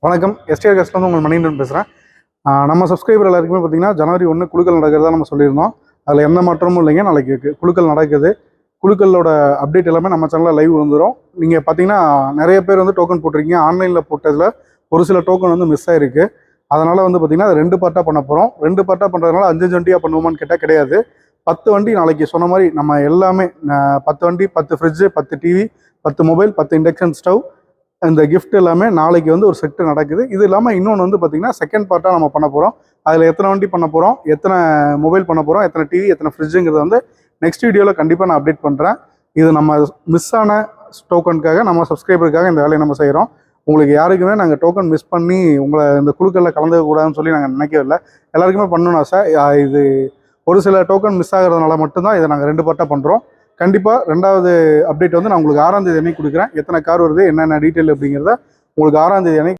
வணக்கம். எஸ்டிஆர் கஸ்ட்லேருந்து உங்கள் மணிகண்டன் பேசுகிறேன். நம்ம சப்ஸ்கிரைபர் எல்லாருக்குமே பார்த்தீங்கன்னா ஜனவரி 1 குழுக்கள் நடக்கிறதா நம்ம சொல்லியிருந்தோம். அதில் எந்த மாற்றமும் இல்லைங்க. நாளைக்கு குழுக்கள் நடக்குது. குழுக்களோட அப்டேட் எல்லாமே நம்ம சேனலில் லைவ் வந்துடும். நீங்கள் பார்த்தீங்கன்னா நிறைய பேர் வந்து டோக்கன் போட்டிருக்கீங்க. ஆன்லைனில் போட்டதில் ஒரு சில டோக்கன் வந்து மிஸ் ஆகிருக்கு. அதனால் வந்து பார்த்தீங்கன்னா அது 2 பார்ட்டாக பண்ண போகிறோம். 2 பார்ட்டாக பண்ணுறதுனால 5 வண்டியாக பண்ணுவோமான்னு கேட்டால் கிடையாது. 10 வண்டி நாளைக்கு சொன்ன மாதிரி நம்ம எல்லாமே 10 வண்டி, 10 fridge, 10 TV, 10 mobile, 10 induction stove, இந்த கிஃப்ட் எல்லாமே நாளைக்கு வந்து ஒரு செட்டு நடக்குது. இது இல்லாமல் இன்னொன்று வந்து பார்த்திங்கன்னா செகண்ட் பார்ட்டாக நம்ம பண்ண போகிறோம். அதில் எத்தனை வண்டி பண்ண போகிறோம், எத்தனை மொபைல் பண்ண போகிறோம், எத்தனை டிவி, எத்தனை ஃப்ரிட்ஜுங்கிறத வந்து நெக்ஸ்ட் வீடியோவில் கண்டிப்பாக நான் அப்டேட் பண்ணுறேன். இது நம்ம மிஸ் ஆன டோக்கனுக்காக, நம்ம சப்ஸ்கிரைபருக்காக இந்த வேலையை நம்ம செய்கிறோம். உங்களுக்கு யாருக்குமே நாங்கள் டோக்கன் மிஸ் பண்ணி உங்களை இந்த குழுக்களில் கலந்துக்கூடாதுன்னு சொல்லி நாங்கள் நினைக்கவே இல்லை. எல்லாருக்குமே பண்ணணும் ஆசை. இது ஒரு சில டோக்கன் மிஸ் ஆகிறதுனால மட்டும்தான் இதை நாங்கள் 2 பார்ட்டாக பண்ணுறோம். கண்டிப்பாக 2வது அப்டேட் வந்து நான் உங்களுக்கு 6ஆம் தேதி அன்னைக்கு கொடுக்குறேன். எத்தனை கார் வருது, என்னென்ன டீட்டெயில் அப்படிங்கிறத உங்களுக்கு 6ஆம் தேதி அன்னைக்கு